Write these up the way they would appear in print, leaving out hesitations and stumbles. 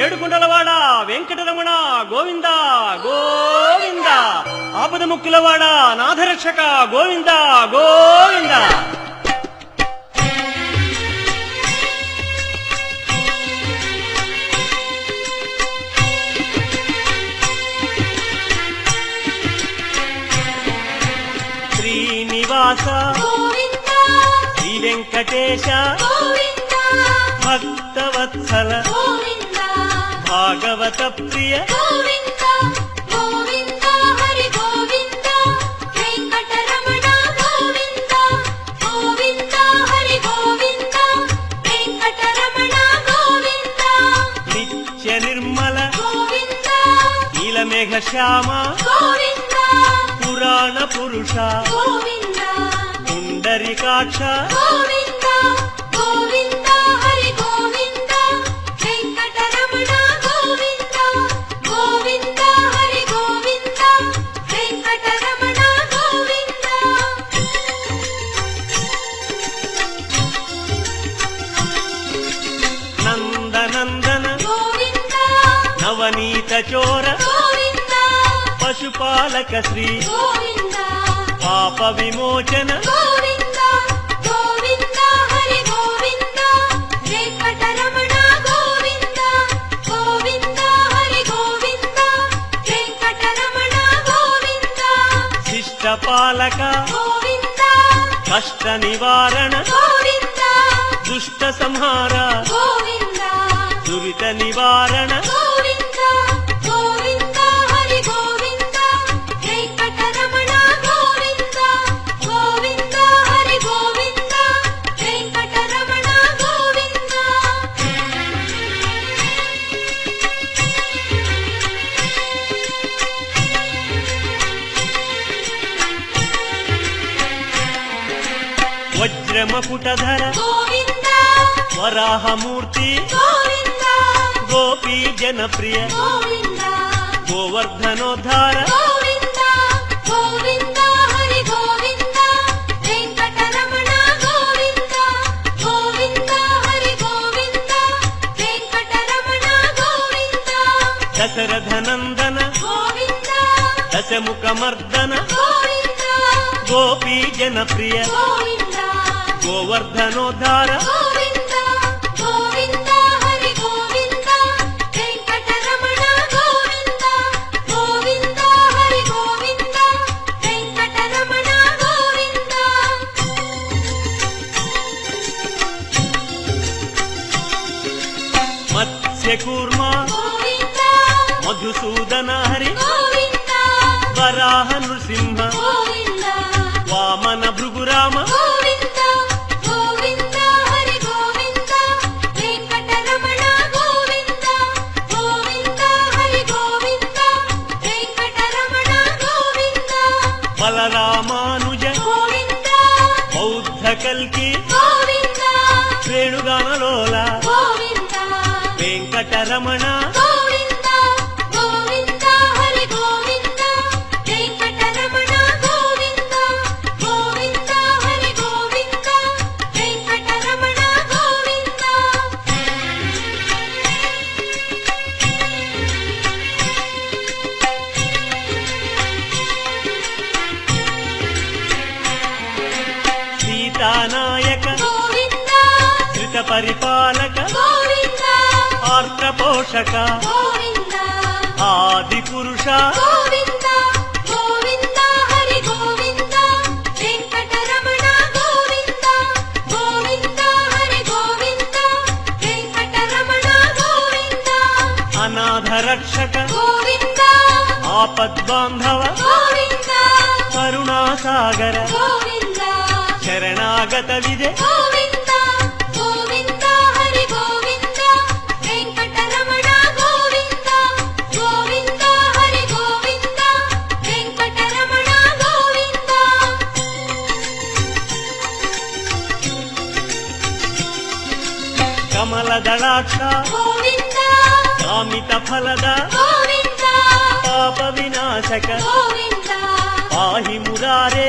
ఏడుకుంటలవాడ వెంకటరమణ గోవింద గోవింద, ఆపద ముక్కులవాడ నాథరక్షక గోవింద గోవింద. శ్రీనివాస శ్రీ వెంకటేశ భక్తవత్సల భాగవత ప్రియ నిత్య నిర్మల నీలమేఘ శ్యామ పురాణ పురుష పుండరీకాక్ష నందనందన నవనీత చోర పశుపాలక శ్రీ పాప విమోచన శిష్టపాలక కష్ట నివారణ దుష్ట సంహార దురిత నివారణ వజ్రమకుటధర వరాహమూర్తి గోపీ జనప్రియ గోవర్ధనోద్ధార దశరథనందన దశముఖమర్దన గోపీ జనప్రియ గోవర్ధనోద్ధార మత్స్యకూర్మ మధుసూదన హరి వరాహ నృసింహ వామన భృగురామ బలరామానుజ బౌద్ధ కల్కి వేణుగానలోల వెంకటరమణ సీతానాయక శ్రిత పరిపాలక ఆర్త పోషక ఆది పురుష అనాథ రక్షక ఆపద్బాంధవ కరుణాసాగర శరణాగత విజయ కమలదళాక్ష కామిత ఫలద పాప వినాశక పాహి మురారే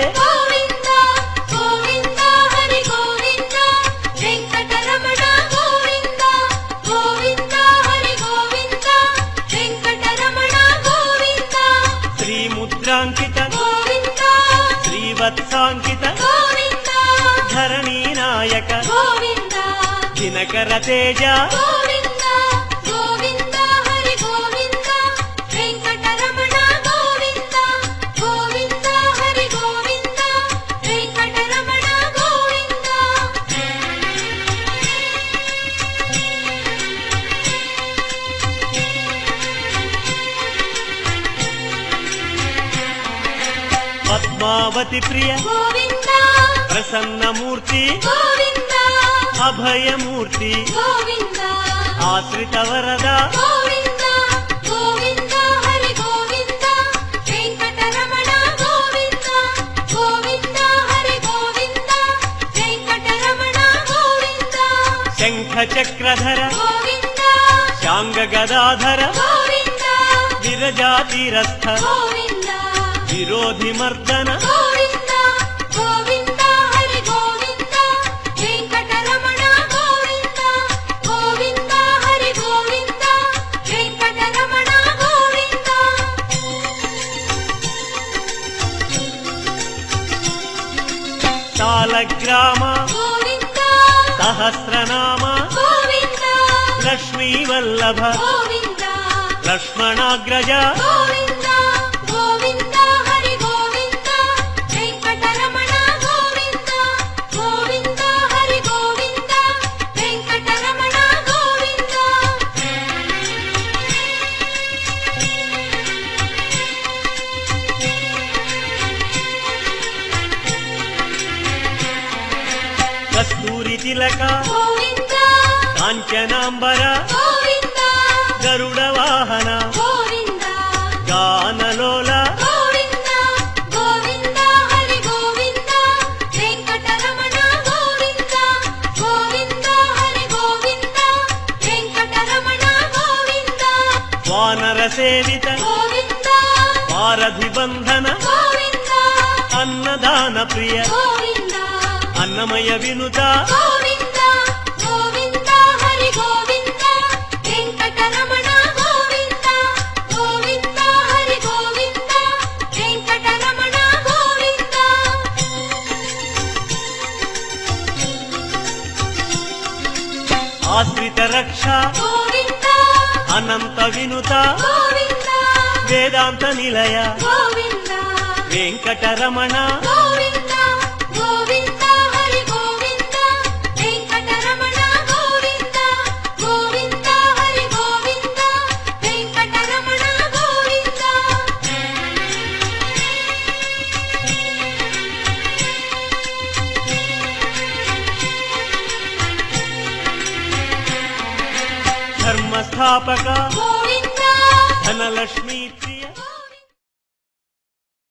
వెంకటరమణ గోవింద గోవింద హరి గోవింద శ్రీవత్సాంకిత గోవింద ధరణీ నాయక గోవింద దినకర తేజ గోవింద గోవింద హరి గోవింద వెంకటరమణ గోవింద గోవింద హరి గోవింద వెంకటరమణ గోవింద పద్మావతి ప్రియ గోవింద ప్రసన్నమూర్తి గోవింద అభయమూర్తి గోవింద ఆశ్రిత వరద గోవింద గోవింద హరి గోవింద వెంకటరమణ గోవింద గోవింద హరి గోవింద వెంకటరమణ గోవింద శంఖ చక్రధర గోవింద శాంగ గదాధర గోవింద విరజాతిరస్థ గోవింద విరోధి మర్దన గోవింద గోవింద హరి గోవింద వెంకటరమణ గోవింద గోవింద హరి గోవింద వెంకటరమణ గోవింద సాలగ్రామ గోవింద సహస్రనామ గోవింద లక్ష్మీ వల్లభ గోవింద లక్ష్మణాగ్రజ గోవింద గోవింద హరి గోవింద వెంకటరమణ గోవింద గోవింద హరి గోవింద వెంకటరమణ గోవింద కస్తూరి తిలక గోవింద కాంచనాంబర గోవింద గరుడ వాహన గోవింద గానలోల గోవింద గోవింద హరి గోవింద వెంకటరమణ గోవింద గోవింద హరి గోవింద వెంకటరమణ గోవింద వానర సేవిత గోవింద వారధి బంధన గోవింద అన్నదాన ప్రియ గోవింద అన్నమయ వినుత గోవింద గోవింద హరి గోవింద వెంకటరమణ గోవింద గోవింద హరి గోవింద వెంకటరమణ గోవింద ఆశ్రిత రక్ష గోవింద అనంత వినుత గోవింద వేదాంత నిలయ గోవింద వెంకటరమణ గోవింద గోవింద హరి గోవింద వెంకటరమణ గోవింద గోవింద హరి గోవింద వెంకటరమణ గోవింద ధర్మస్థాపక గోవింద ధనలక్ష్మీ